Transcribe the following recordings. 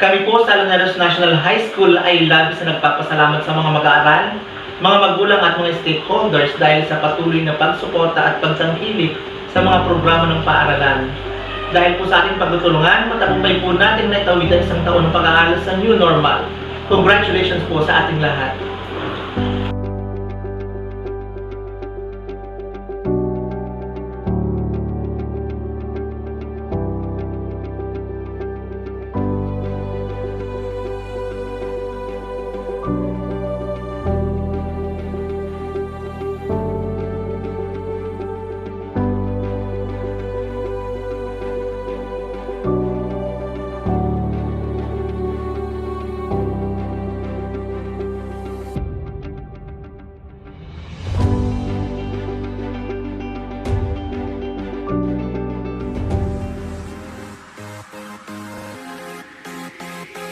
Kami po sa Aloneros National High School ay labis na nagpapasalamat sa mga mag-aaral, mga magulang at mga stakeholders dahil sa patuloy na pagsuporta at pagtangkilik sa mga programa ng paaralan. Dahil po sa ating pagtutulungan, matagumpay po natin na itawid ang isang taon ng pag-aaral sa new normal. Congratulations po sa ating lahat.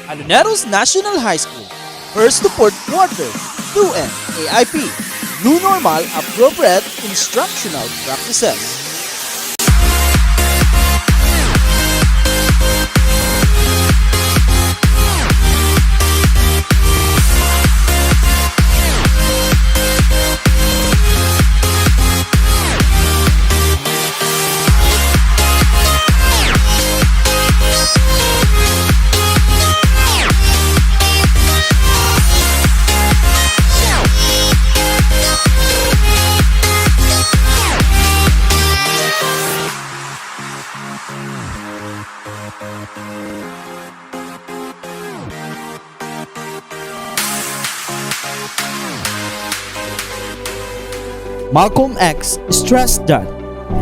Aloneros National High School, first to fourth quarter, 2N-AIP, New Normal Appropriate Instructional Practices. Malcolm X stressed that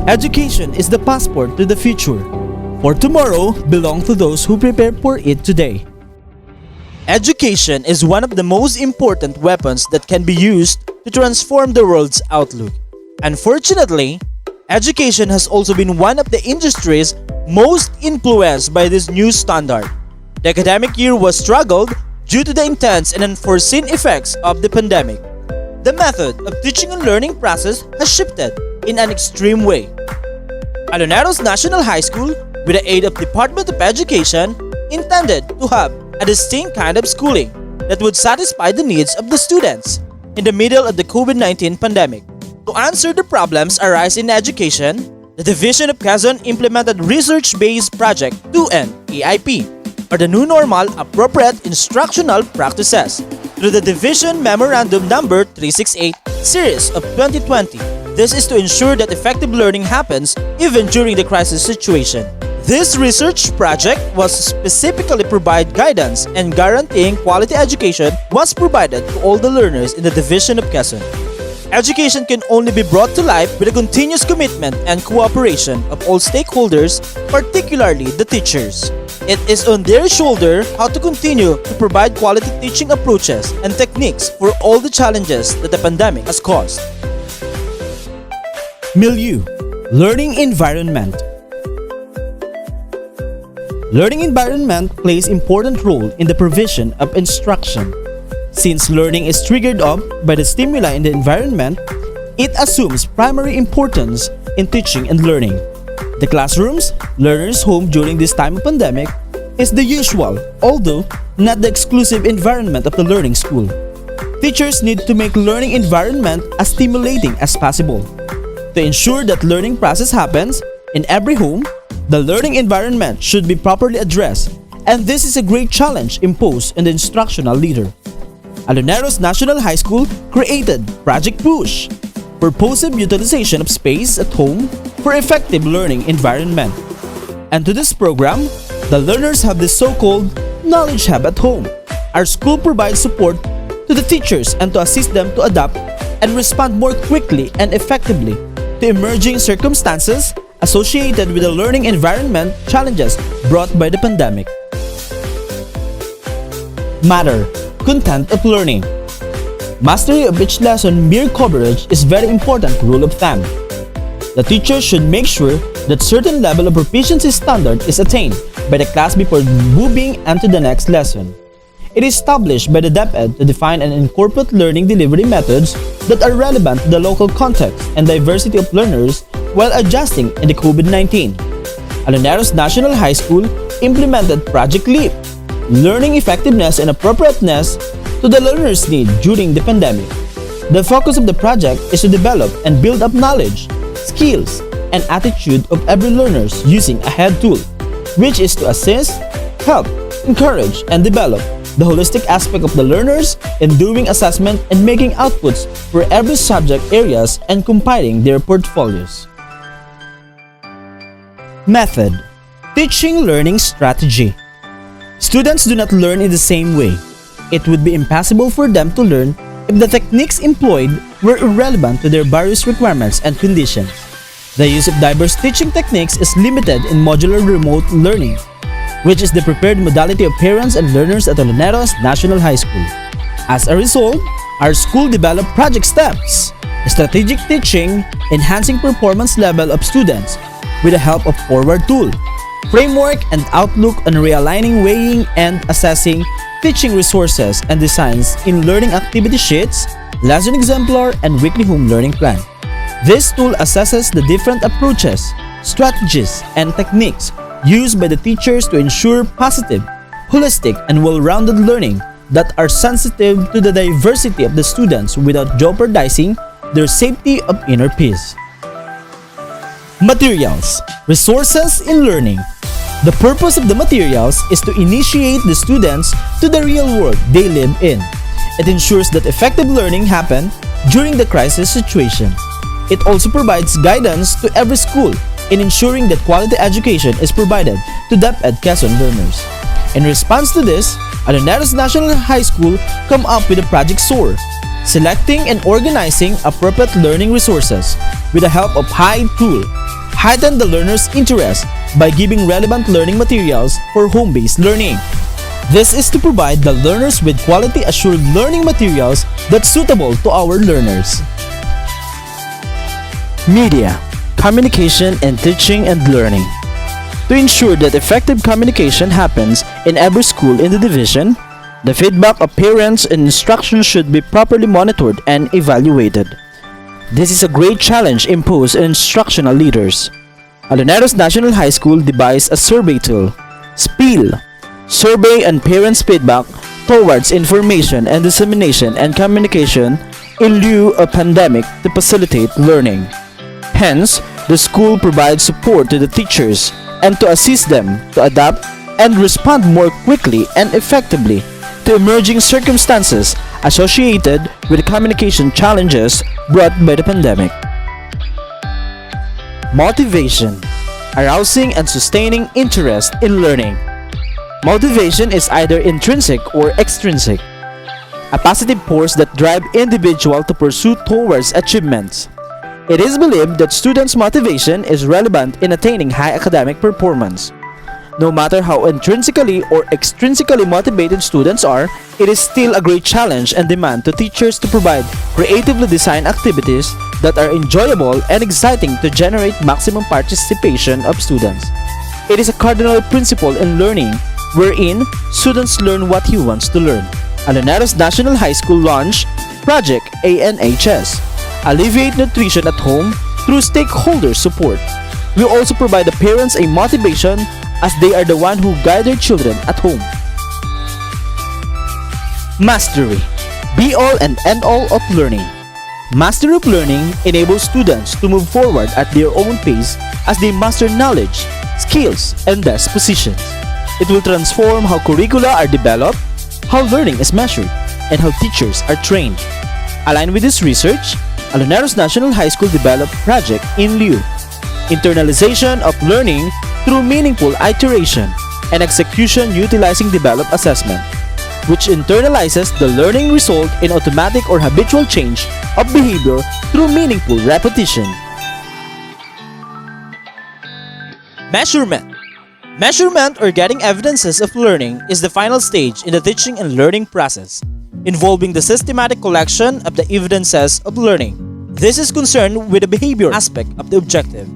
education is the passport to the future, for tomorrow belongs to those who prepare for it today. Education is one of the most important weapons that can be used to transform the world's outlook. Unfortunately, education has also been one of the industries most influenced by this new standard. The academic year was struggled due to the intense and unforeseen effects of the pandemic. The method of teaching and learning process has shifted in an extreme way. Aloneros National High School, with the aid of Department of Education, intended to have a distinct kind of schooling that would satisfy the needs of the students in the middle of the COVID-19 pandemic. To answer the problems arising in education, the Division of Quezon implemented research-based project 2N-AIP, or the New Normal Appropriate Instructional Practices, through the Division Memorandum Number 368 Series of 2020. This is to ensure that effective learning happens even during the crisis situation. This research project was specifically provide guidance and guaranteeing quality education was provided to all the learners in the Division of Quezon. Education can only be brought to life with a continuous commitment and cooperation of all stakeholders, particularly the teachers. It is on their shoulder how to continue to provide quality teaching approaches and techniques for all the challenges that the pandemic has caused. Milieu, learning environment. Learning environment plays important role in the provision of instruction. Since learning is triggered off by the stimuli in the environment, it assumes primary importance in teaching and learning. The classrooms, learners' home during this time of pandemic, is the usual, although not the exclusive environment of the learning school. Teachers need to make learning environment as stimulating as possible. To ensure that learning process happens in every home, the learning environment should be properly addressed, and this is a great challenge imposed on the instructional leader. Aloneros National High School created Project Push, purposive utilization of space at home for effective learning environment. And to this program, the learners have the so-called Knowledge Hub at home. Our school provides support to the teachers and to assist them to adapt and respond more quickly and effectively to emerging circumstances associated with the learning environment challenges brought by the pandemic. Matter, content of learning. Mastery of each lesson mere coverage is very important rule of thumb. The teacher should make sure that certain level of proficiency standard is attained by the class before moving on to the next lesson. It is established by the DepEd to define and incorporate learning delivery methods that are relevant to the local context and diversity of learners while adjusting in the COVID-19. Aloneros National High School implemented Project LEAP, learning effectiveness and appropriateness to the learner's need during the pandemic. The focus of the project is to develop and build up knowledge, skills, and attitude of every learner using a head tool, which is to assist, help, encourage, and develop the holistic aspect of the learners in doing assessment and making outputs for every subject areas and compiling their portfolios. Method: teaching learning strategy. Students do not learn in the same way. It would be impossible for them to learn if the techniques employed were irrelevant to their various requirements and conditions. The use of diverse teaching techniques is limited in modular remote learning, which is the preferred modality of parents and learners at Aloneros National High School. As a result, our school developed project steps, strategic teaching, enhancing performance level of students with the help of forward tool, framework, and outlook on realigning, weighing, and assessing teaching resources and designs in learning activity sheets, lesson exemplar, and weekly home learning plan. This tool assesses the different approaches, strategies, and techniques used by the teachers to ensure positive, holistic, and well-rounded learning that are sensitive to the diversity of the students without jeopardizing their safety of inner peace. Materials, resources in learning. The purpose of the materials is to initiate the students to the real world they live in. It ensures that effective learning happen during the crisis situation. It also provides guidance to every school in ensuring that quality education is provided to DepEd Quezon learners. In response to this, Aloneros National High School come up with a Project SOAR, selecting and organizing appropriate learning resources with the help of HIDE tool, heighten the learner's interest by giving relevant learning materials for home-based learning. This is to provide the learners with quality assured learning materials that's suitable to our learners. Media, communication in teaching and learning. To ensure that effective communication happens in every school in the division, the feedback of parents and instruction should be properly monitored and evaluated. This is a great challenge imposed on instructional leaders. Aloneros National High School devised a survey tool, SPEEL, Survey and Parents' Feedback towards Information and Dissemination and Communication in lieu of pandemic to facilitate learning. Hence, the school provides support to the teachers and to assist them to adapt and respond more quickly and effectively to emerging circumstances associated with communication challenges brought by the pandemic. Motivation, arousing and sustaining interest in learning. Motivation is either intrinsic or extrinsic, a positive force that drives individual to pursue towards achievements. It is believed that students' motivation is relevant in attaining high academic performance. No matter how intrinsically or extrinsically motivated students are, it is still a great challenge and demand to teachers to provide creatively designed activities that are enjoyable and exciting to generate maximum participation of students. It is a cardinal principle in learning wherein students learn what he wants to learn. Aloneros National High School launched Project ANHS, Alleviate Nutrition at Home through stakeholder support. We also provide the parents a motivation as they are the one who guide their children at home. Mastery, be all and end all of learning. Mastery of learning enables students to move forward at their own pace as they master knowledge, skills, and dispositions. It will transform how curricula are developed, how learning is measured, and how teachers are trained. Aligned with this research, Aloneros National High School developed Project In Lieu, internalization of learning through meaningful iteration and execution utilizing developed assessment, which internalizes the learning result in automatic or habitual change of behavior through meaningful repetition. Measurement. Measurement or getting evidences of learning is the final stage in the teaching and learning process, involving the systematic collection of the evidences of learning. This is concerned with the behavior aspect of the objective.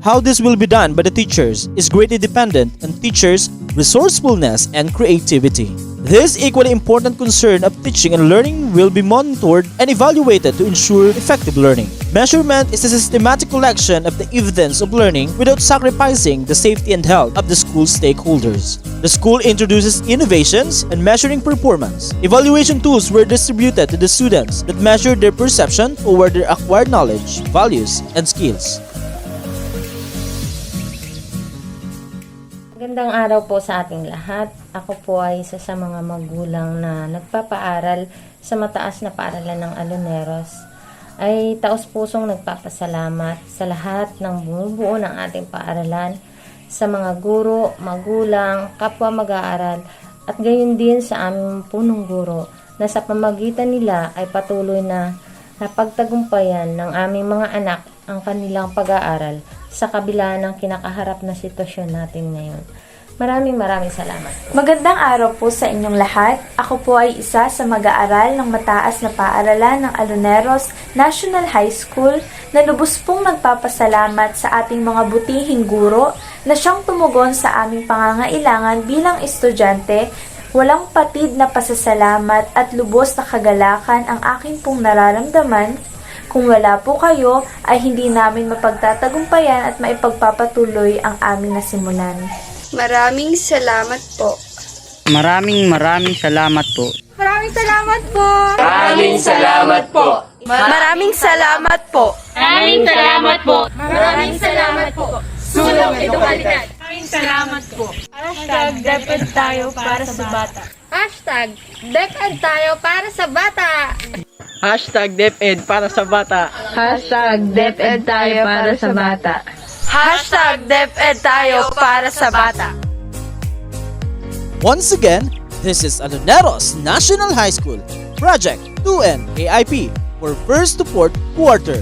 How this will be done by the teachers is greatly dependent on teachers' resourcefulness and creativity. This equally important concern of teaching and learning will be monitored and evaluated to ensure effective learning. Measurement is a systematic collection of the evidence of learning without sacrificing the safety and health of the school stakeholders. The school introduces innovations and measuring performance. Evaluation tools were distributed to the students that measure their perception toward their acquired knowledge, values, and skills. Magandang araw po sa ating lahat. Ako po ay isa sa mga magulang na nagpapaaral sa mataas na paaralan ng Aloneros. Ay taos-pusong nagpapasalamat sa lahat ng bumubuo ng ating paaralan, sa mga guro, magulang, kapwa mag-aaral, at gayon din sa aming punong guro na sa pamagitan nila ay patuloy na napagtagumpayan ng aming mga anak ang kanilang pag-aaral sa kabila ng kinakaharap na sitwasyon natin ngayon. Maraming salamat po. Magandang araw po sa inyong lahat. Ako po ay isa sa mag-aaral ng mataas na paaralan ng Aloneros National High School na lubos pong nagpapasalamat sa ating mga butihing guro na siyang tumugon sa aming pangangailangan bilang estudyante. Walang patid na pasasalamat at lubos na kagalakan ang aking pong nararamdaman. Kung wala po kayo, ay hindi namin mapagtatagumpayan at maipagpapatuloy ang aming nasimulan. Maraming salamat po. Maraming salamat po. Maraming salamat po. Maraming salamat po. Maraming salamat po. Maraming salamat po. Maraming salamat po. Sulong edukalidad. Maraming salamat po. Hashtag DepEd tayo para sa bata. Hashtag DepEd tayo para sa bata. Hashtag DepEd para sa bata. Hashtag DepEd tayo para sa bata. Hashtag DepEd tayo para sa bata. Once again, this is Aloneros National High School, Project 2N-AIP for 1st to 4th quarter.